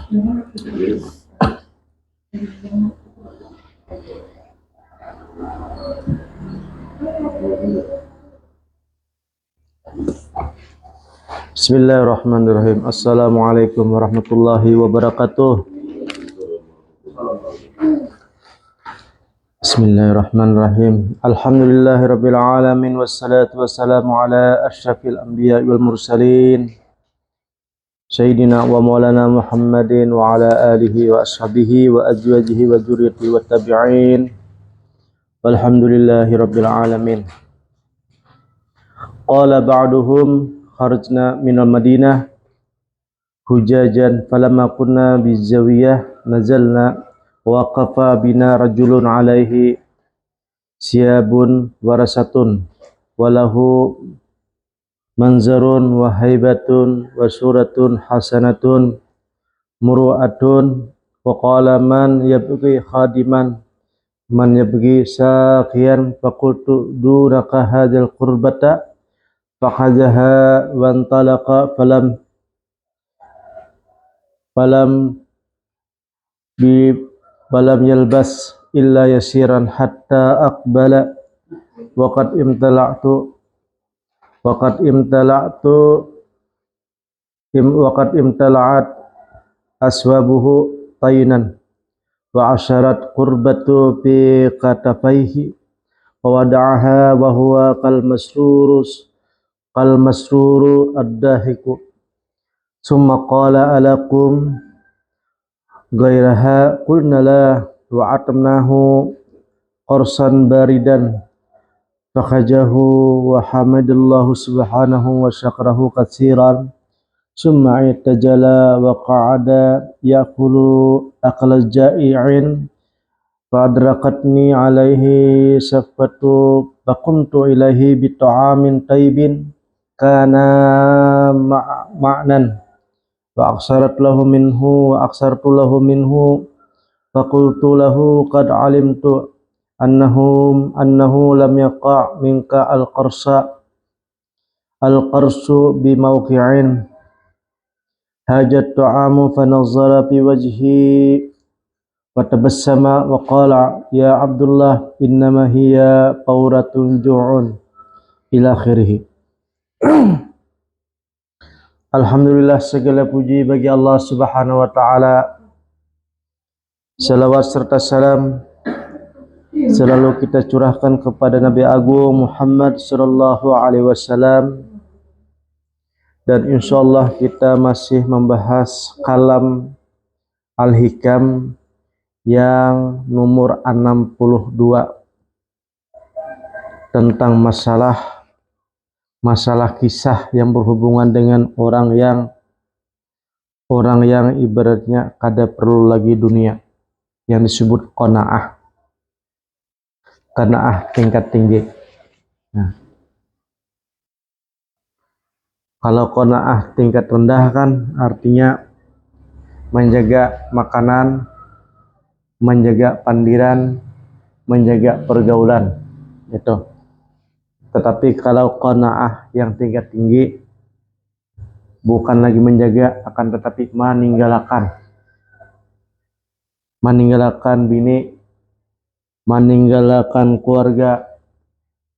Bismillahirrahmanirrahim. Assalamualaikum warahmatullahi wabarakatuh. Bismillahirrahmanirrahim. Alhamdulillahirabbil alamin wassalatu wassalamu ala asyrafil anbiya'i wal mursalin sayyidina wa maulana Muhammadin wa ala alihi wa ashabihi wa azwajihi wa dzurriyyatihi wat tabi'in. Walhamdulillahirabbil alamin. Qala ba'duhum kharajna minal Madinah hujajan falamma kunna bizawiyah nazalna waqafa bina rajulun alaihi siyabun warasatun walahu manzarun wa haibatun wa suratun hasanatun muru'atun wa qala man yabghi khadiman man yabghi saqiyan faqultu dunaka hadzal qurbata faqadhaha wa antalaqa falam yalbas illa yasiran hatta aqbala waqad imtala'at aswabuhu taynan wa asharat qurbatu fi katafaihi wa wada'aha wa huwa kal masruru ad-dahiku summa qala alakum gairaha qulna la wa atamnahu qarsan baridan fakhajahu wa hamidallahu subhanahu wa syakarahu katsiran summa itajala wa qa'ada ya'kulu aqlal ja'i'in fadrakatni alaihi safatu faqumtu ilaihi bita'amin taibin kana ma'nan wa aksartu lahu minhu faqultu lahu qad alimtu annahu lam yaqa' minka al-qarsu bi mawqi'in hajat ta'amu fanazara fi wajhi wa tabassama wa qala ya Abdullah innama hiya qawratun ju'un ila akhirih. Alhamdulillah, segala puji bagi Allah Subhanahu wa taala. Salawat serta salam selalu kita curahkan kepada Nabi Agung Muhammad sallallahu alaihi wasallam. Dan insyaallah kita masih membahas kalam Al-Hikam yang nomor 62 tentang masalah kisah yang berhubungan dengan orang yang ibaratnya kada perlu lagi dunia, yang disebut qanaah tingkat tinggi. Nah, kalau qanaah tingkat rendah kan artinya menjaga makanan, menjaga pandiran, menjaga pergaulan itu. Tetapi kalau qanaah yang tingkat tinggi bukan lagi menjaga, akan tetapi meninggalkan bini, meninggalkan keluarga,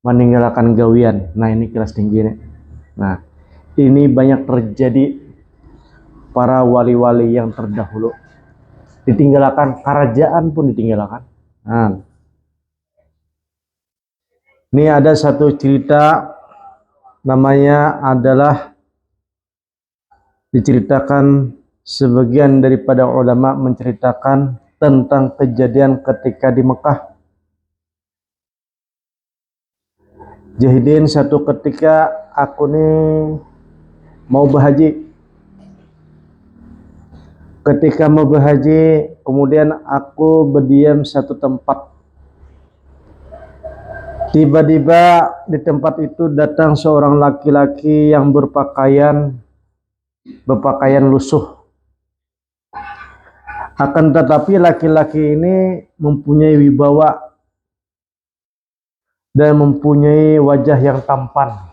meninggalkan gawian. Nah, ini kelas tinggi nih. Nah, ini banyak terjadi para wali-wali yang terdahulu. Ditinggalkan, kerajaan pun ditinggalkan. Nah, ini ada satu cerita, namanya adalah diceritakan sebagian daripada ulama menceritakan tentang kejadian ketika di Mekah. Jahidin, satu ketika aku nih mau berhaji. Ketika mau berhaji, kemudian aku berdiam satu tempat. Tiba-tiba di tempat itu datang seorang laki-laki yang berpakaian lusuh. Akan tetapi laki-laki ini mempunyai wibawa dan mempunyai wajah yang tampan.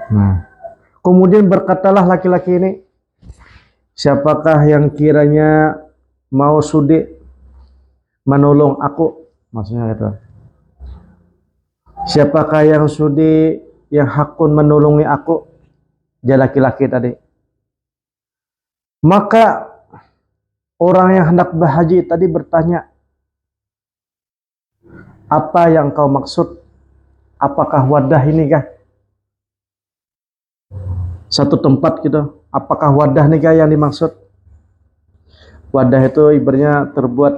Nah, kemudian berkatalah laki-laki ini, Siapakah yang kiranya mau sudi menolong aku? Maksudnya itu. Siapakah yang sudi yang hakun menolongi aku? Dia laki-laki tadi. Maka orang yang hendak berhaji tadi bertanya, apa yang kau maksud? Apakah wadah ini kah? Satu tempat gitu. Apakah wadah ini kah yang dimaksud? Wadah itu ibaratnya terbuat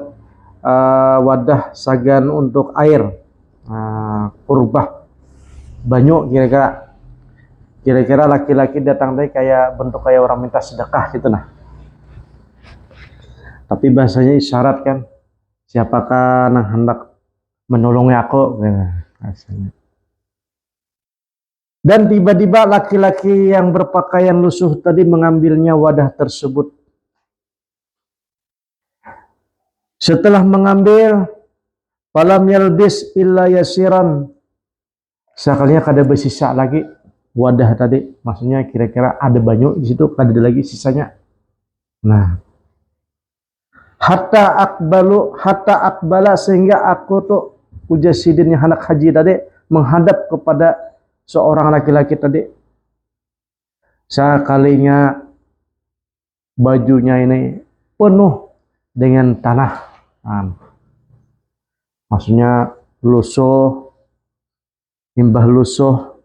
wadah sagan untuk air, kurbah, banyu kira-kira. Kira-kira laki-laki datang tadi kayak bentuk kayak orang minta sedekah gitu nah. Tapi bahasanya isyarat kan. Siapakah yang hendak menolongi aku? Dan tiba-tiba laki-laki yang berpakaian lusuh tadi mengambilnya wadah tersebut. Setelah mengambil, falam yalbis illa yasiran. Sekalinya kada bersisa lagi wadah tadi. Maksudnya kira-kira ada banyak di situ, kada ada lagi sisanya. Nah, hatta akbala sehingga aku tuh ujar sidin yang anak haji tadi menghadap kepada seorang laki-laki tadi. Sekalinya bajunya ini penuh dengan tanah. Maksudnya lusuh, imbah lusuh,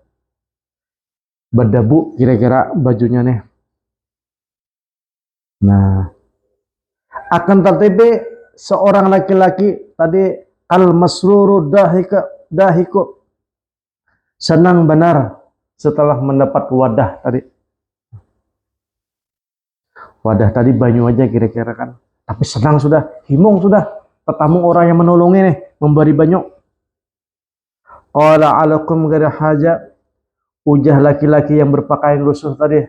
berdebu kira-kira bajunya nih. Nah, akan tetapi seorang laki-laki tadi al-masruru dahiku senang benar setelah mendapat wadah tadi. Wadah tadi banyu aja kira-kira kan. Tapi senang sudah, himung sudah. Ketemu orang yang menolongi nih, memberi banyu. Qala alakum gada haja. Ujah laki-laki yang berpakaian lusuh tadi.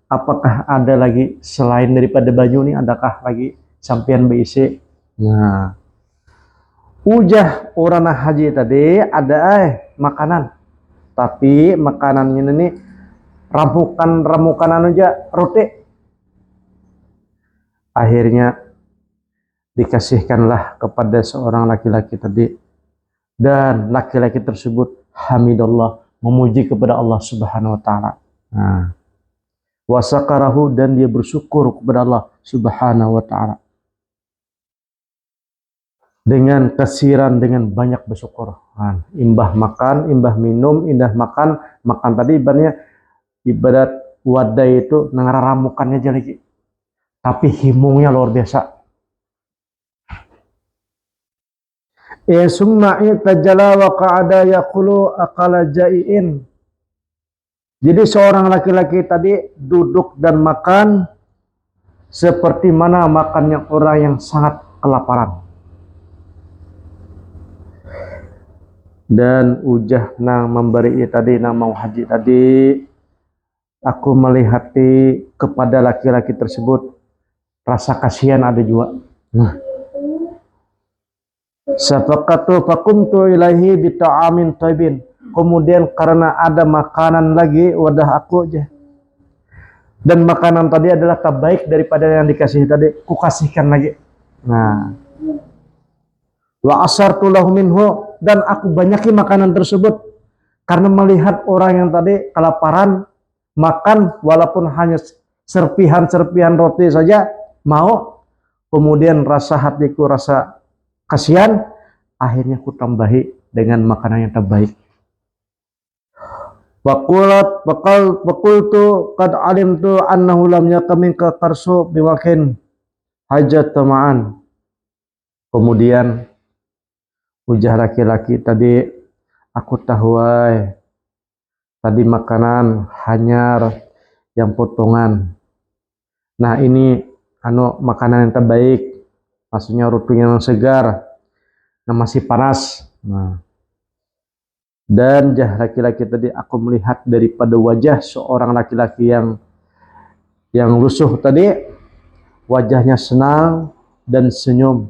Apakah ada lagi selain daripada banyu nih? Adakah lagi sampian BIC? Nah, ujah orang haji tadi ada makanan. Tapi makanannya ini ramukan aja roti. Akhirnya dikasihkanlah kepada seorang laki-laki tadi. Dan laki-laki tersebut hamidallah, memuji kepada Allah Subhanahu wa taala. Nah, wasakarahu dan dia bersyukur kepada Allah Subhanahu wa taala. Dengan kesiran, dengan banyak bersyukur. Nah, imbah makan, imbah minum, indah makan tadi ibarat wadah itu nangaramukannya aja lagi. Tapi himungnya luar biasa. Summa itajala wa qa'ada yaqulu aqala jai'in. Jadi seorang laki-laki tadi duduk dan makan seperti mana makannya orang yang sangat kelaparan. Dan ujah nang memberi tadi, nang mau haji tadi, aku melihati kepada laki-laki tersebut rasa kasihan ada juga. Nah, safaqatu faqumtu ilaihi bita'amin taibin. Kemudian karena ada makanan lagi wadah aku aja. Dan makanan tadi adalah terbaik daripada yang dikasih tadi, ku kasihkan lagi. Nah, wa asartu lahu minhu, dan aku banyaki makanan tersebut karena melihat orang yang tadi kelaparan makan walaupun hanya serpihan-serpihan roti saja mau. Kemudian rasa hatiku rasa kasihan, akhirnya ku tambahi dengan makanan yang terbaik. Waqultu qad alimtu annahu lam yakaminka qarsu biwakin hajat tama'an. Kemudian ujah laki-laki tadi, aku tahu tadi makanan hanya yang potongan. Nah, ini makanan yang terbaik. Maksudnya rotinya yang segar, yang masih panas. Nah, dan laki-laki tadi aku melihat daripada wajah seorang laki-laki yang lusuh tadi, wajahnya senang dan senyum.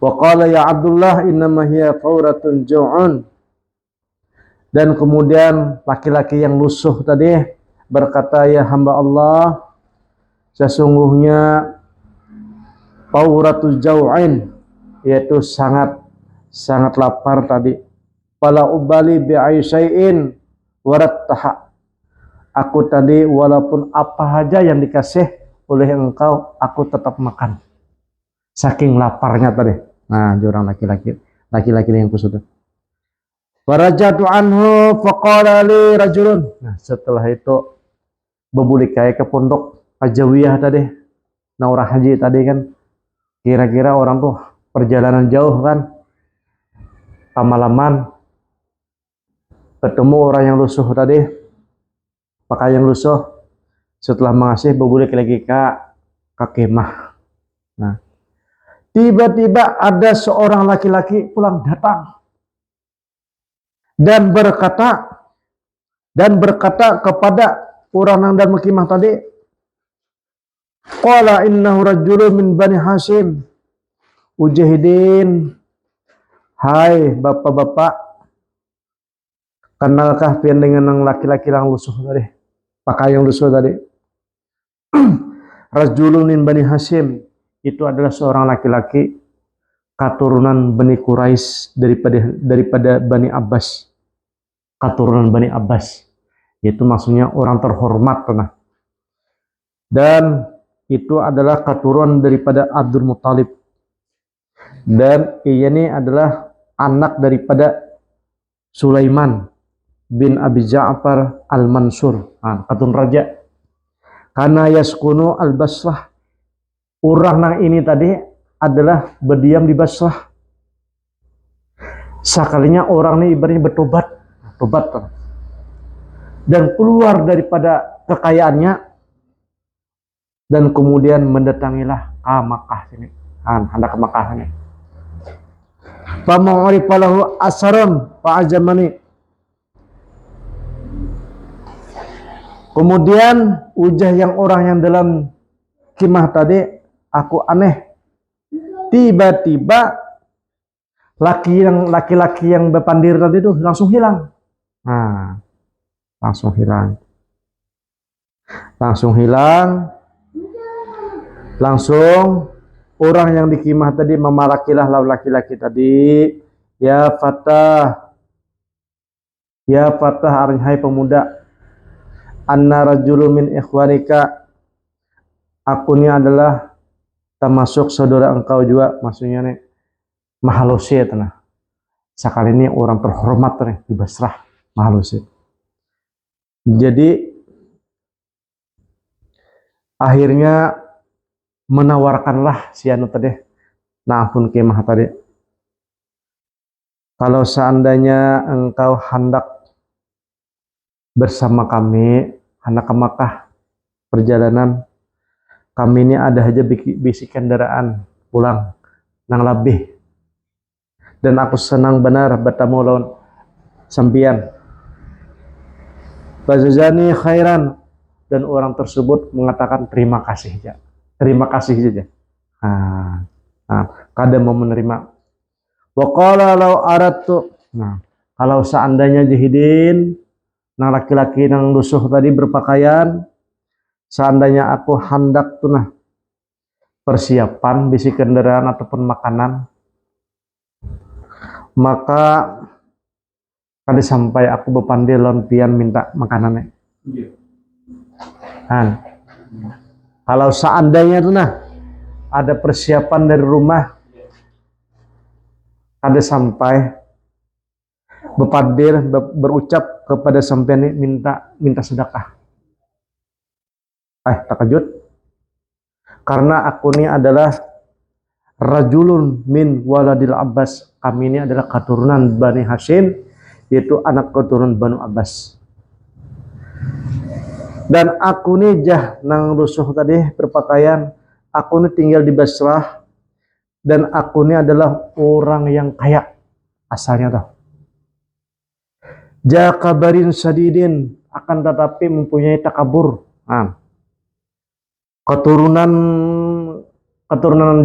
Wa qala ya Abdullah innama hiya fauratun ju'un. Dan kemudian laki-laki yang lusuh tadi berkata, ya hamba Allah, sesungguhnya Pauratul jau'in, yaitu sangat lapar tadi. Fala ubali bi'aisyai'in warattaha. Aku tadi walaupun apa aja yang dikasih oleh engkau, aku tetap makan. Saking laparnya tadi. Nah, jurang laki-laki yang kusut. Warajatu anhu faqala li rajulun. Nah, setelah itu bebulik kayak ke pondok Hajawiyah tadi. Naurah haji tadi kan. Kira-kira orang tuh perjalanan jauh kan, pamalaman, ketemu orang yang lusuh tadi, pakai yang lusuh, setelah mengasih berbalik lagi ke kemah. Nah, tiba-tiba ada seorang laki-laki pulang datang dan berkata kepada orang yang dan mukimah tadi, qala innahu rajulun min Bani Hashim. Ujahidin, hai bapak-bapak, kenalkah pian dengan yang laki-laki yang lusuh tadi, pakai yang lusuh tadi? Rajulun min Bani Hashim, itu adalah seorang laki-laki keturunan Bani Quraisy daripada Bani Abbas. Keturunan Bani Abbas, itu maksudnya orang terhormat. Nah, dan itu adalah keturunan daripada Abdul Muthalib, dan ia ini adalah anak daripada Sulaiman bin Abi Ja'far al-Mansur, katun raja. Karena yaskunu al-Basrah, orang yang ini tadi adalah berdiam di Basrah. Sekalinya orang ini ibaratnya bertobat dan keluar daripada kekayaannya, dan kemudian mendatangilah ke Makkah sini, hendak ke Makkah ini. Fama'urifalahu asaron fa'ajamani. Kemudian ujah yang orang yang dalam kimah tadi, aku aneh. Tiba-tiba laki-laki yang berpandir tadi itu langsung hilang. Nah, langsung hilang. Langsung orang yang dikimah tadi memarakilah laki-laki tadi, ya fatah, arihai pemuda, anna rajulun min ikhwanika, aku ini adalah termasuk saudara engkau juga, maksudnya nih Mahalusi ya tanah. Sekali ini orang terhormat nih di Basrah, Mahalusi. Jadi akhirnya menawarkanlah si anu tadi, nah pun kemah tadi, kalau seandainya engkau hendak bersama kami hendak ke Makkah perjalanan, kami ini ada aja bisi kendaraan pulang nang lebih, dan aku senang benar bertemu lawan sampian. Bazazani khairan, dan orang tersebut mengatakan terima kasih saja. Kadang mau menerima. Wa qala law aradtu, nah kalau seandainya Jahidin, nah laki-laki yang lusuh tadi berpakaian, seandainya aku hendak tunah persiapan bisi kendaraan ataupun makanan, maka kali sampai aku berpandai lontian minta makanannya. Kalau seandainya tuh nah ada persiapan dari rumah, ada sampai berpadir berucap kepada sampean minta sedekah. Takjub, karena aku ini adalah rajulun min waladil Abbas, kami ini adalah keturunan Bani Hashim, yaitu anak keturunan Banu Abbas. Dan aku nih nang rusuh tadi berpakaian, aku nih tinggal di Basrah, dan aku nih adalah orang yang kaya asalnya tuh. Jakabarin sadidin, akan tetapi mempunyai takabur. Keturunan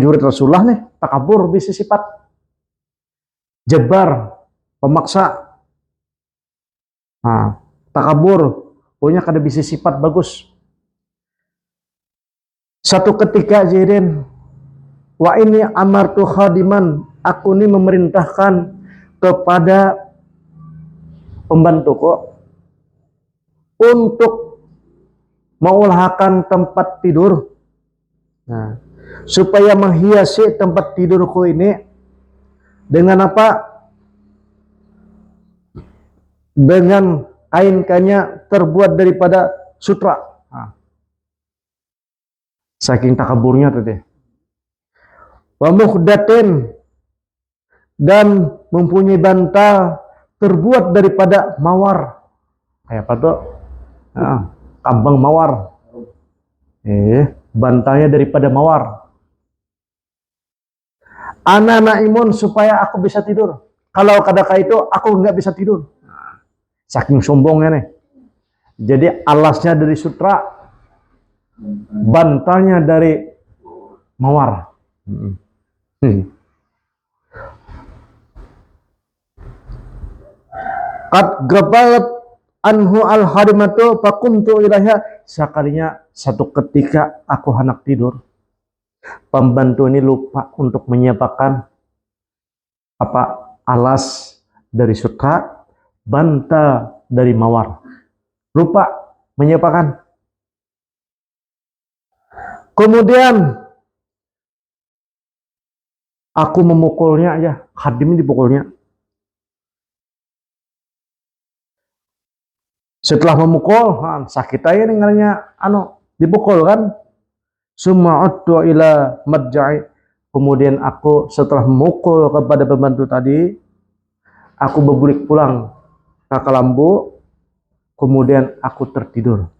jurid Rasulullah nih, takabur bisa sifat jebar, pemaksa. Takabur, Pokoknya kada bisa sifat bagus. Satu ketika Zaidin, wa ini amartu khadiman, aku ini memerintahkan kepada pembantuku untuk mengulahkan tempat tidur. Nah, supaya menghiasi tempat tidurku ini dengan apa? Dengan kain-kainnya terbuat daripada sutra. Nah, saking takaburnya tadi. Wa mukhdatin, dan mempunyai bantal terbuat daripada mawar. Kayak apa tuh? Nah, kambang mawar. Bantalnya daripada mawar. Ana naimun, supaya aku bisa tidur. Kalau kadaka itu aku nggak bisa tidur. Saking sombongnya nih. Jadi alasnya dari sutra, bantalnya dari mawar. Qad gabalat anhu al-harimatu fakuntu ilaiha. Sekalinya satu ketika aku hendak tidur, pembantu ini lupa untuk menyiapkan apa, alas dari sutra, bantal dari mawar. Lupa menyiapkan. Kemudian aku memukulnya aja, Khadim dipukulnya. Setelah memukul, sakit aja dengarnya, dipukul kan. Suma'uddu ila madja'i. Kemudian aku setelah memukul kepada pembantu tadi, aku bergulik pulang ke kelambu, kemudian aku tertidur.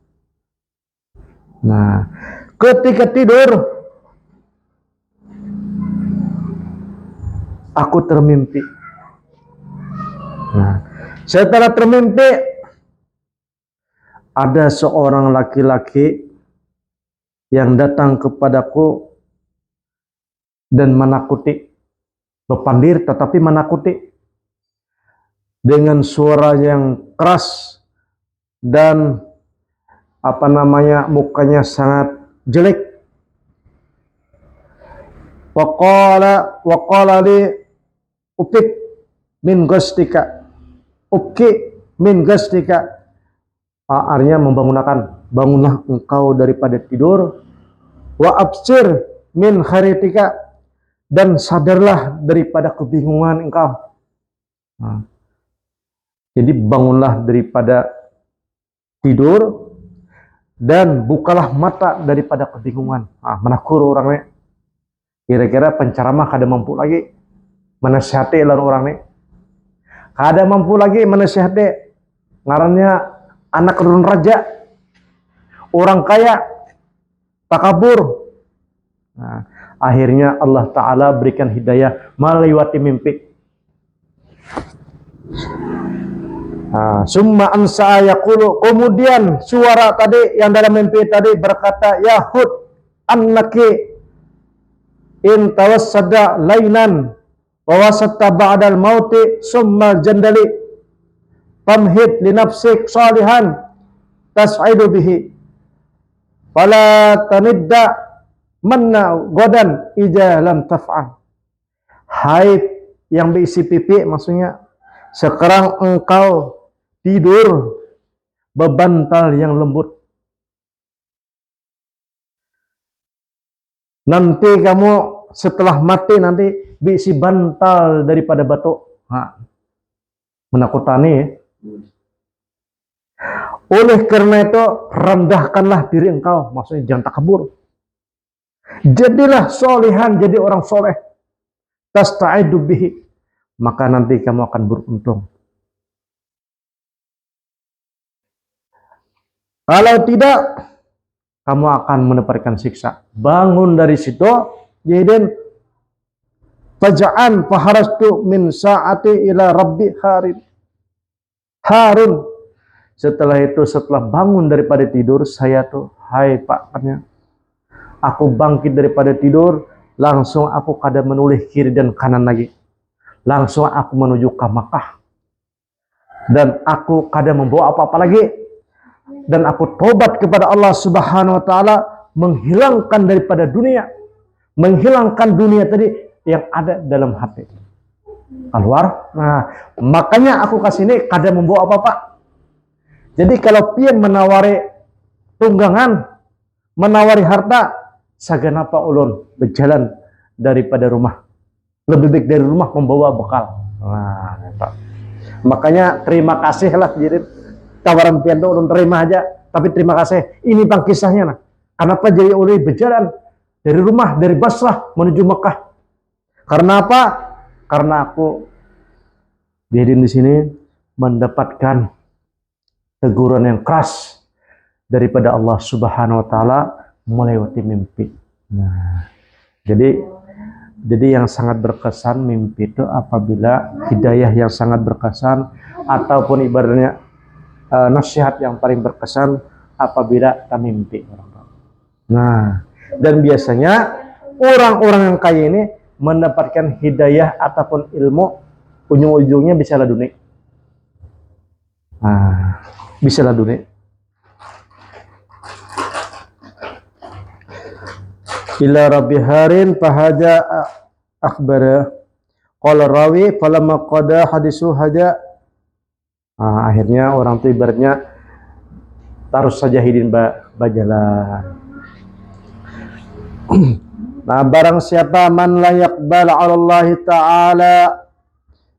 Nah, ketika tidur, aku termimpi. Nah, setelah termimpi, ada seorang laki-laki yang datang kepadaku dan menakuti, berpandir tetapi menakuti, dengan suara yang keras dan mukanya sangat jelek. Waqala li upik min gastika, min gastika. Artinya membangunkan, bangunlah engkau daripada tidur. Wa absir min kharitika, dan sadarlah daripada kebingungan engkau. Jadi bangunlah daripada tidur dan bukalah mata daripada kebingungan. Menakur orangnya. Kira-kira penceramah kada mampu lagi menasihati orang nih. Kada mampu lagi menasihati, ngarannya anak keturunan raja, orang kaya, takabur. Nah, akhirnya Allah Ta'ala berikan hidayah melewati mimpi. Summa ansa yaqulu, kemudian suara tadi yang dalam mimpi tadi berkata, Yahud annaki in tawassada lainan wa wasatta ba'dal mauti summa jandali famhid li nafsik salihan tas'idu bihi wala tanidda manna godan ija lam taf'al. Hai yang berisi pipi, maksudnya sekarang engkau tidur berbantal yang lembut. Nanti kamu setelah mati nanti berisi bantal daripada batu. Menakutani. Oleh karena itu, rendahkanlah diri engkau, maksudnya jangan takabur. Jadilah solihan, jadi orang soleh. Tasta'idu bihi, maka nanti kamu akan beruntung. Kalau tidak, kamu akan mendapatkan siksa. Bangun dari situ, jadi faja'an faharastu min sa'ati ila rabbi Harun. Setelah itu, setelah bangun daripada tidur, saya tuh, hai Pak, aku bangkit daripada tidur, langsung aku kada menoleh kiri dan kanan lagi. Langsung aku menuju ke Makkah. Dan aku kada membawa apa-apa lagi. dan aku tobat kepada Allah Subhanahu wa taala, menghilangkan daripada dunia, menghilangkan dunia tadi yang ada dalam hati. Keluar. Nah, makanya aku kasih ini kada membawa apa-apa. Jadi kalau pian menawari tunggangan, menawari harta, saganapa ulun berjalan daripada rumah. Lebih baik dari rumah membawa bekal. Nah, makanya terima kasih lah, jadi tawaran pian itu ulun terima aja, tapi terima kasih. Ini bang kisahnya nah. Kenapa jadi ulun berjalan dari rumah, dari Basrah menuju Mekah? Karena apa? Karena aku di sini mendapatkan teguran yang keras daripada Allah Subhanahu wa taala melewati mimpi. Nah, jadi yang sangat berkesan mimpi itu apabila hidayah yang sangat berkesan, ataupun ibaratnya nasihat yang paling berkesan apabila kita mimpi. Nah, dan biasanya orang-orang yang kaya ini mendapatkan hidayah ataupun ilmu, ujung-ujungnya bisa laduni. Nah, bisa laduni. Ila rabbi harin fahaja akhbara qala rawi falamma qada hadisu haja. Akhirnya orang itu ibaratnya taruh saja hidin bajalan. Nah, barang siapa man la yaqbal 'ala Allah taala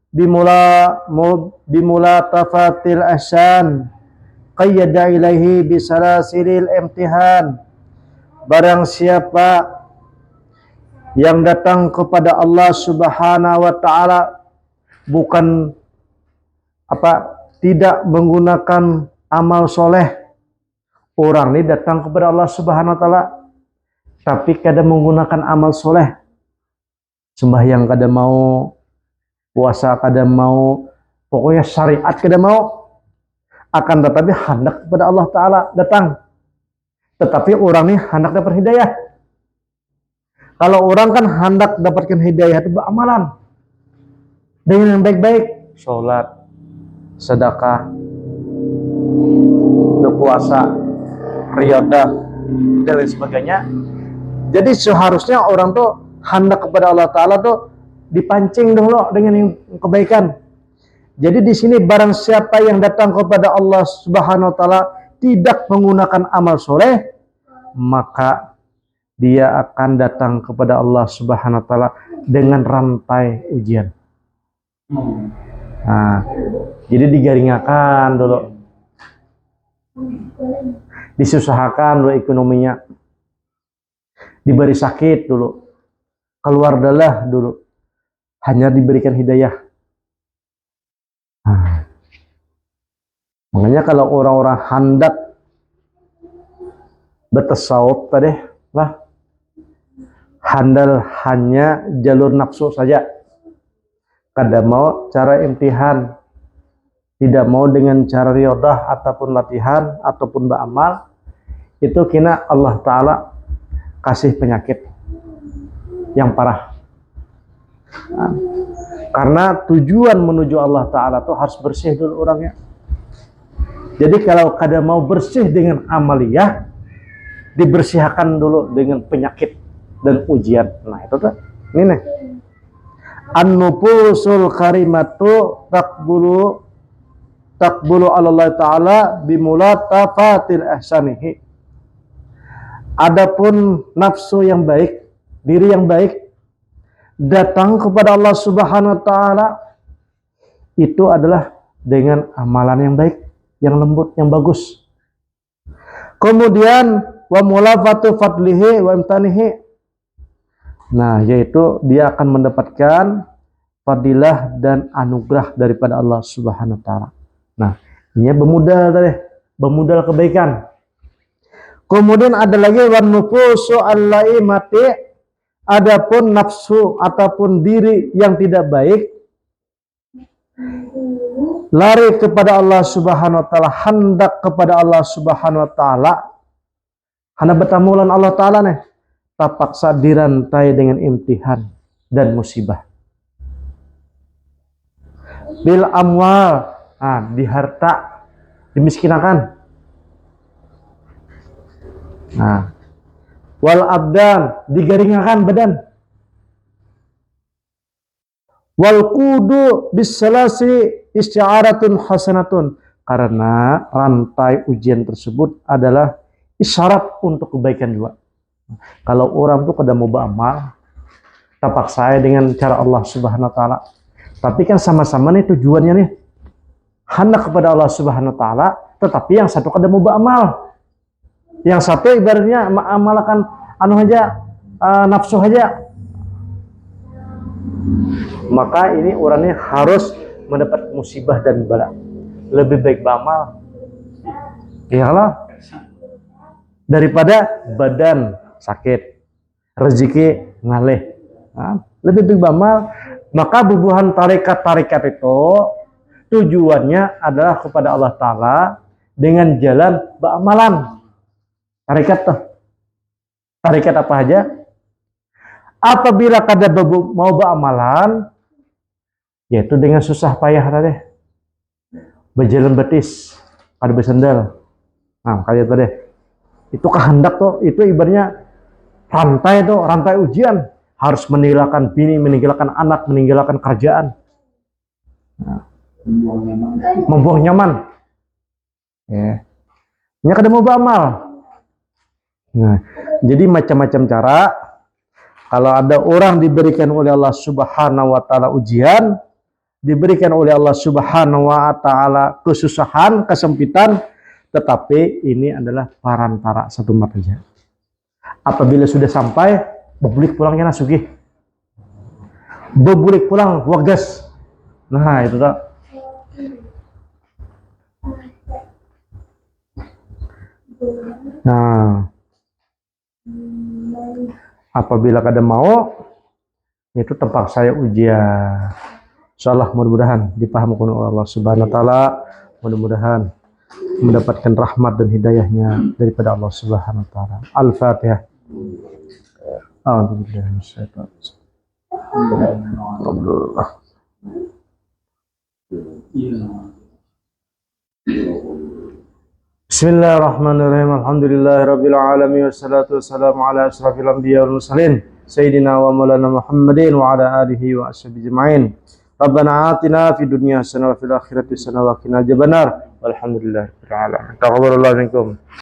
bimula tafatil ahsan qayyada ilaihi bisalasilil imtihan. Barang siapa yang datang kepada Allah Subhanahu wa taala bukan tidak menggunakan amal soleh, orang ini datang kepada Allah Subhanahu wa taala tapi kada menggunakan amal soleh, sembahyang kada mau, puasa kada mau, pokoknya syariat kada mau, akan tetapi hendak kepada Allah taala datang. Tetapi orang ini hendak dapat hidayah. Kalau orang kan hendak dapatkan hidayah itu beramalan dengan yang baik-baik, sholat, sedekah, berpuasa, riyadhah, dan lain sebagainya. Jadi seharusnya orang tuh hendak kepada Allah Taala tuh dipancing dulu dengan yang kebaikan. Jadi di sini barang siapa yang datang kepada Allah Subhanahu wa taala tidak menggunakan amal soleh, maka dia akan datang kepada Allah Subhanahu wa taala dengan rantai ujian. Nah, jadi digaringakan dulu, disusahkan dulu ekonominya, diberi sakit dulu, keluar darah dulu, hanya diberikan hidayah. Nah, makanya kalau orang-orang hendak bertasawuf tadi lah, handal hanya jalur nafsu saja, kada mau cara imtihan, tidak mau dengan cara riyadhah ataupun latihan ataupun beramal, itu kena Allah Ta'ala kasih penyakit yang parah. Nah, karena tujuan menuju Allah Ta'ala itu harus bersih dulu orangnya. Jadi kalau kada mau bersih dengan amaliyah, dibersihkan dulu dengan penyakit dan ujian. Nah itu tuh, ini nih. An-nufusul karimatu takbulu Allah Ta'ala bimulatafatil ahsanihi. Adapun nafsu yang baik, diri yang baik, datang kepada Allah Subhanahu wa taala itu adalah dengan amalan yang baik, yang lembut, yang bagus. Kemudian wa mulafatu fadlihi wa imtanihi. Nah, yaitu dia akan mendapatkan fadilah dan anugerah daripada Allah Subhanahu wa taala. Nah, ini bermodal tadi, bermodal kebaikan. Kemudian ada lagi wan nufusu allaimati. Adapun nafsu ataupun diri yang tidak baik lari kepada Allah Subhanahu wa taala, hendak kepada Allah Subhanahu wa taala, hendak bertamulan Allah taala nih, terpaksa dirantai dengan imtihan dan musibah. Bil amwal, di harta dimiskinakan. Nah, wal abdan, digaringakan badan. Wal kudu bisalasi isti'aratun hasanatun, karena rantai ujian tersebut adalah isyarat untuk kebaikan juga. Kalau orang tuh kada mau beramal, tapak saya dengan cara Allah Subhanahu wa taala. Tapi kan sama-sama nih tujuannya nih hendak kepada Allah Subhanahu wa taala, tetapi yang satu kada mau beramal. Yang satu ibaratnya mengamalkan nafsu aja. Maka ini orangnya harus mendapat musibah dan bala. Lebih baik beramal. Iyalah. Daripada badan sakit, rezeki ngalih. Nah, lebih baik beramal. Maka bubuhan tarikat-tarikat itu tujuannya adalah kepada Allah Ta'ala dengan jalan beramalan. Tarikat tuh. Tarikat apa aja? Apabila kada mau beramalan, yaitu dengan susah payah tadi. Berjalan betis, kada bersendal. Nah, kayak tadi. Itu kehendak tuh, itu ibaratnya rantai tuh, rantai ujian. Harus meninggalkan bini, meninggalkan anak, meninggalkan kerjaan. Nah, membuang nyaman. Ya. Ini kada mau beramal. Nah, jadi macam-macam cara. Kalau ada orang diberikan oleh Allah Subhanahu wa taala ujian, diberikan oleh Allah Subhanahu wa taala kesusahan, kesempitan, tetapi ini adalah perantara satu saja. Apabila sudah sampai, bebulik pulangnya nasugi. Bebulik pulang wagas. Nah, itu tak. Nah, apabila kada mau, itu tempat saya ujian. Insyaallah mudah-mudahan dipahamkan oleh Allah Subhanahu wa taala, mudah-mudahan mendapatkan rahmat dan hidayahnya daripada Allah Subhanahu wa taala. Al-Fatihah. Bismillahirrahmanirrahim. Alhamdulillahirabbil alamin wassalatu wassalamu ala asyrafil anbiya wal mursalin sayyidina wa maulana Muhammadin wa ala alihi wa ashabihi ajmain. Rabbana atina fid dunya hasanah wa fil akhirati hasanah wa qina adzabannar. Walhamdulillahirabbil alamin. Taqabbalallahu minkum.